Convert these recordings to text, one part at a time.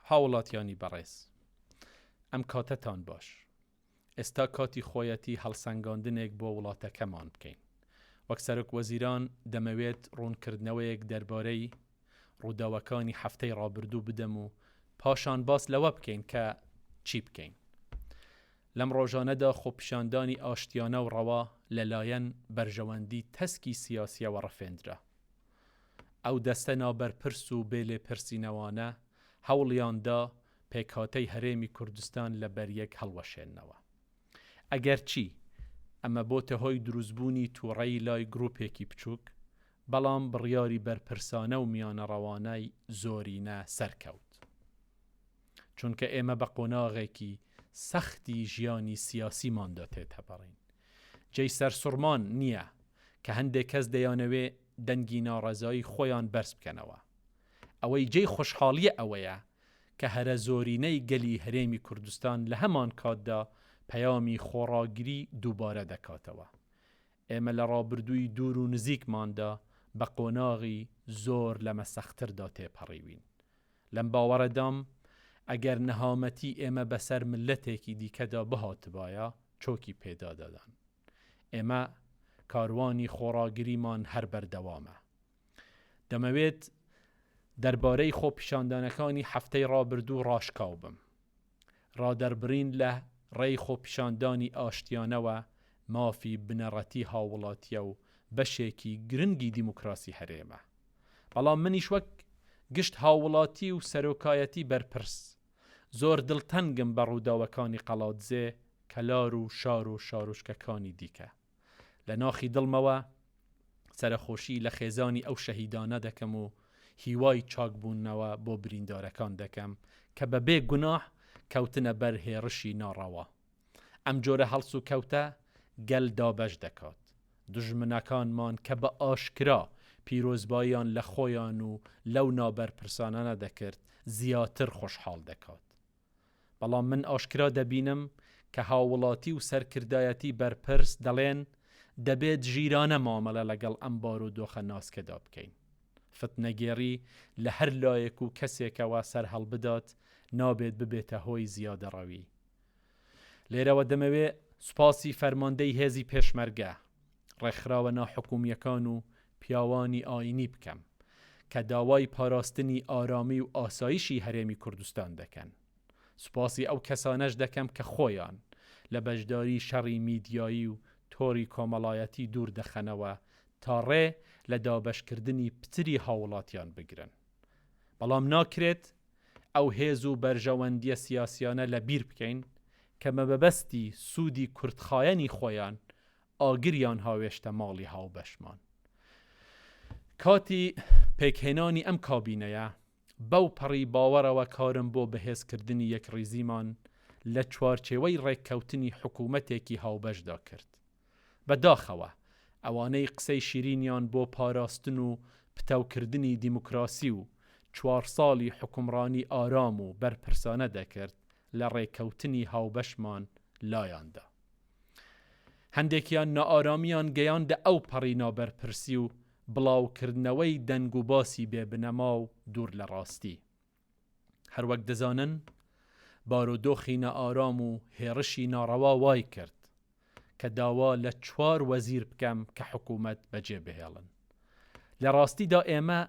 هاوڵاتیانی بەڕێز ئەم کاتەتان باش. ئێستا کاتی خۆیەتی هەڵسەنگاندنێک بۆ وڵاتەکەمان بکەین. وەک سەرۆک وەزیران دەمەوێت ڕوونکردنەوەیەک دەربارەی ڕووداوەکانی هەفتەی ڕابردوو بدەم و پاشان باس لەوە بکەین کە چی بکەین. لەم ڕۆژانەدا خۆپیشاندانی ئاشتیانە و ڕەوا لەلایەن بەرژەوەندی تەسکی سیاسیەوە ڕەفێندرا. ئەو دەستە نابەرپرس و بێلێ پرسینەوانە هەوڵیاندا پێکهاتەی هەرێمی کوردستان لە بەریەک هەڵوەشێننەوە. ئەگەر چی ئەمە بۆتە هۆی دروستبوونی تووڕەی لای گروپێکی بچووک، بەڵام بڕیاری بەرپرسانە و میانە ڕەوانای زۆرینە سەرکەوت. چونکە ئێمە بە قۆناغێکی سەختی ژیانی سیاسیماندا تێتەپەڕین. جێی سەرسوڕمان نییە کە هەندێک کەس دەیانەوێ دەنگی ناڕەزایی خۆیان بەرز بکەنەوە. ئەوەی جێی خۆشحاڵیە ئەوەیە کە هەرە زۆرینەی گەلی هەرێمی کوردستان لە هەمان کاتدا پەیامی خۆڕاگری دووبارە دەکاتەوە. ئێمە لە ڕابردووی دوور و نزیکماندا بە قۆناغی زۆر لەمە سەختردا تێپەڕیوین. لەم باوەڕەدام ئەگەر نەهامەتی ئێمە بەسەر ملەتێکی دیکەدا بهاتبایە چۆکی پێدا دەدان. ئێمە کاروانی خۆڕاگریمان هەر بەردەوامە. دەمەوێت دەربارەی خۆپیشاندانەکانی هەفتەی ڕابردوو ڕاشکاو بم. ڕادەربڕین لە ڕێی خۆپیشاندانی ئاشتیانەوە مافی بنەڕەتی هاوڵاتیە و بەشێکی گرنگی دیموکراسی هەرێمە. بەڵام منیش وەک گشت هاوڵاتی و سەرۆکایەتی بەرپرس زۆر دڵتەنگم بە ڕووداوەکانی قەڵاتزێ، کەلار و شار و شارۆچکەکانی دیکە. لە ناخی دڵمەوە سەرخۆشی لە خێزانی ئەو شەهیدانە دەکەم و هیوای چاکبوونەوە بۆ بریندارەکان دەکەم کە بەبێ گوناح کەوتنە بەر هێرشی ناڕەوا. ئەم جۆرە هەڵس و کەوتە گەل دابەش دەکات. دژمنەکانمان کە بە ئاشکرا پیرۆزباییان لە خۆیان و لەو نابەرپرسانە دەکرد زیاتر خۆشحاڵ دەکات. بەڵام من ئاشکرا دەبینم کە هاوڵاتی و سەرکردایەتی بەرپرس دەڵێن دەبێت ژیرانە مامەلە لەگەڵ ئەم بارودۆخە ناسکەدا بکەین. فتنەگێڕی لە هەر لایەک و کەسێکەوە سەر هەڵبدات نابێت ببێتە هۆی زیادەڕەوی. لێرەوە دەمەوێ سوپاسی فەرماندەی هێزی پێشمەرگە، ڕێکخراوە ناحکومیەکان و پیاوانی ئاینی بکەم کە داوای پاراستنی ئارامی و ئاسایشی هەرێمی کوردستان دەکەن. سوپاسی ئەو کەسانەش دەکەم کە خۆیان لە بەشداری شەڕی میدیایی و تۆری کۆمەڵایەتی دوور دەخەنەوە تا ڕێ لە دابەشکردنی پتری هاوڵاتیان بگرن. بەڵام ناکرێت ئەو هێز و بەرژەوەندیە سیاسیانە لە بیر بکەین کە مەبەبەستی سوودی کورتخایەنی خۆیان ئاگریان هاوێشتە ماڵی هاوبەشمان. کاتی پێکهێنانی ئەم کابینەیە بەو پەڕی باوەڕەوە کارم بۆ بەهێزکردنی یەکڕیزیمان لە چوارچێوەی ڕێککەوتنی حکوومەتێکی هاوبەشدا کرد. بەداخەوە ئەوانەی قسەی شیرینیان بۆ پاراستن و پتەوکردنی دیموکراسی و 4 ساڵی حکومڕانی ئارام و بەرپرسانە دەکرد لە ڕێککەوتنی هاوبەشمان لایاندا. هەندێکیان نائارامیان گەیاندە ئەو پەڕی نابەرپرسی و بڵاوکردنەوەی دەنگ و باسی بێبنەما و دوور لە ڕاستی. هەروەک دەزانن بارودۆخی نائارام و هێرشی ناڕەوا وای کرد کە داوا لە 4 وەزیر بکەم کە حکوومەت بەجێ بهێڵن. لە ڕاستیدا ئێمە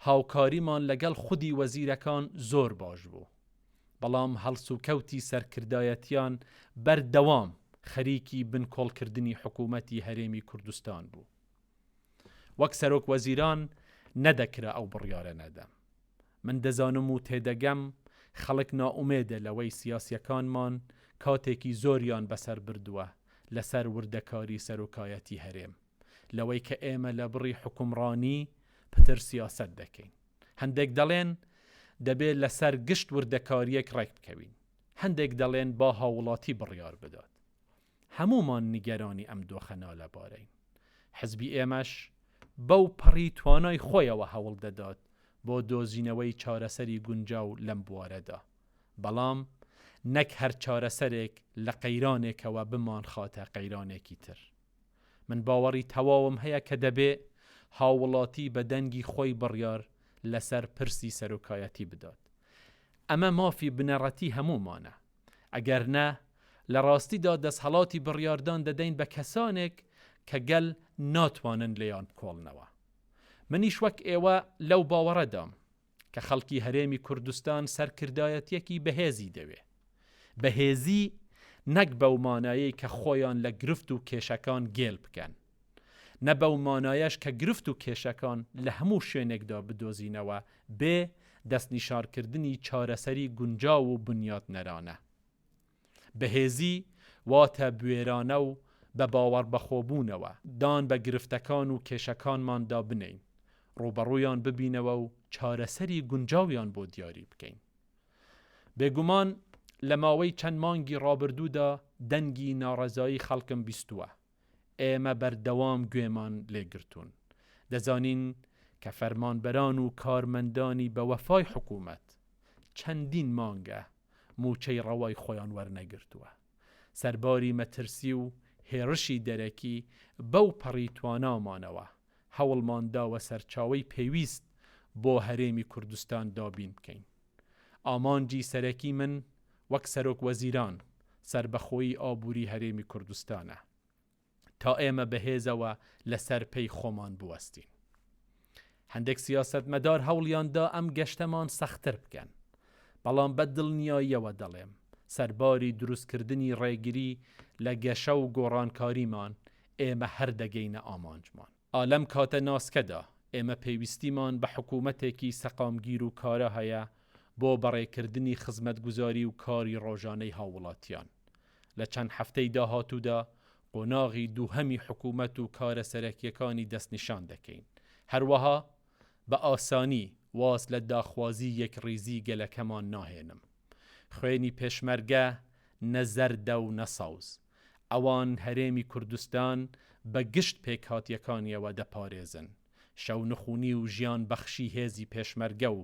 هاوکاریمان لەگەڵ خودی وەزیرەکان زۆر باش بوو. بەڵام هەڵس و کەوتی سەرکردایەتیان بەردەوام خەریکی بنکۆڵکردنی حکوومەتی هەرێمی کوردستان بوو. وەک سەرۆک وەزیران نەدەکرا ئەو بڕیارە نەدەم. من دەزانم و تێدەگەم خەڵک نائومێدە لەوەی سیاسیەکانمان کاتێکی زۆریان بەسەر بردووە لەسەر وردەکاری سەرۆکایەتی هەرێم، لەوەی کە ئێمە لە بڕی حکومڕانی پتر سیاست دەکەین. هەندێک دەڵێن دەبێت لەسەر گشت وردەکاریەک ڕێک بکەوین، هەندێک دەڵێن با هاوڵاتی بڕیار بدات. هەمومان نیگەرانی ئەم دۆخە نالەبارەین. حزبی ئێمەش بەو پەڕی توانای خۆیەوە هەوڵ دەدات بۆ دۆزینەوەی چارەسەری گونجاو لەم بوارەدا. بەڵام نەک هەر چارەسەرێک لە قەیرانێکەوە بمان خاتە قەیرانێکی تر. من باوەڕی تەواوم هەیە کە دەبێ هاوڵاتی بە دەنگی خۆی بڕیار لەسەر پرسی سەرۆکایەتی بدات. ئەمە مافی بنەڕەتی هەمومانە ئەگەر نە لە ڕاستیدا دەستهەڵاتی بڕیاردان دەدەین بە کەسانێک کە گەل ناتوانن لێیان بکۆڵنەوە. منیش وەک ئێوە لەو باوەڕەدام کە خەڵکی هەرێمی کوردستان سەرکردایەتیەکی بەهێزی دەوێ، بەهێزی نەک بەو مانایەی کە خۆیان لە گرفت و کێشەکان گێل بکەن، نە بەو مانایەش کە گرفت و کێشەکان لە هەموو شوێنێکدا بدۆزینەوە بێ دەستنیشارکردنی چارەسەری گونجاو و بنیاد نەرانە. بەهێزی واتە بوێرانە و بە باوەڕ بەخۆبوونەوە دان بە گرفتەکان و کێشەکانماندا بنین، ڕوبەڕوویان ببینەوە و چارەسەری گونجاویان بۆ دیاری بکەین. بێگومان لە ماوەی چەند مانگی ڕابردوودا دەنگی ناڕەزایی خەڵکم بیستووە. ئێمە بەردەوام گوێمان لێگرتوون. دەزانین کە فەرمانبەران و کارمەندانی بە وەفای حکوومەت چەندین مانگە موچەی ڕەوای خۆیان وەرنەگرتووە. سەرباری مەترسی و هێرشی دەرەکی بەو پەڕی توانامانەوە هەوڵمانداوە سەرچاوەی پێویست بۆ هەرێمی کوردستان دابین بکەین. ئامانجی سەرەکی من وەک سەرۆک وەزیران سربەخۆیی ئابووری هەرێمی کوردستانە تا ئێمە بەهێزەوە لەسەر پێی خۆمان بوەستین. هەندێک سیاسەتمەدار هەوڵیاندا ئەم گەشتەمان سەختتر بکەن، بەڵام بە دڵنیاییەوە دەڵێم سەرباری دروستکردنی ڕێگیری لە گەشە و گۆڕانکاریمان ئێمە هەردەگەینە ئامانجمان. ئالەم کاتە ناسکەدا ئێمە پێویستیمان بە حکوومەتێکی سەقامگیر و کارە هەیە بۆ بەڕێکردنی خزمەتگوزاری و کاری ڕۆژانەی هاوڵاتیان. لە چەند هەفتەی داهاتوودا قۆناغی دووهەمی حکوومەت و کارە سەرەکیەکانی دەستنیشان دەکەین. هەروەها بە ئاسانی واز لە داخوازی یەکڕیزی گەلەکەمان ناهێنم. خوێنی پێشمەرگە نەزەردە و نەساوز. ئەوان هەرێمی کوردستان بە گشت پێکهاتیەکانیەوە دەپارێزن. شەو نخونی و ژیان بەخشی هێزی پێشمەرگە و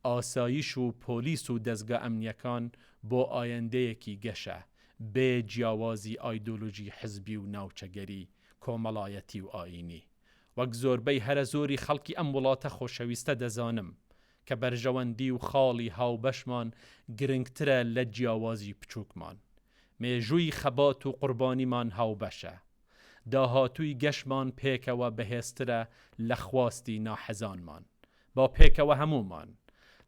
ئاسایش و پۆلیس و دەستگا ئەمنیەکان بۆ ئایندەیەکی گەشە بێ جیاوازی ئایدۆلۆژی حزبی و ناوچەگەری کۆمەڵایەتی و ئاینی. وەک زۆربەی هەرە زۆری خەڵکی ئەم وڵاتە خۆشەویستە دەزانم کە بەرژەوەندی و خاڵی هاوبەشمان گرنگترە لە جیاوازی بچووکمان. مێژووی خەبات و قوربانیمان هاوبەشە. داهاتووی گەشمان پێکەوە بەهێزترە لە خواستی ناحەزانمان. با پێکەوە هەمومان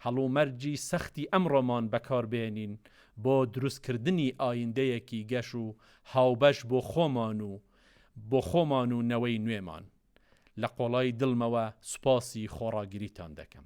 هەڵومەرجی سەختی ئەمڕۆمان بەکاربێنین بۆ دروستکردنی ئایندەیەکی گەش و هاوبەش بۆ خۆمان و نەوەی نوێمان. لە قۆڵای دڵمەوە سوپاسی خۆڕاگیریتان دەکەم.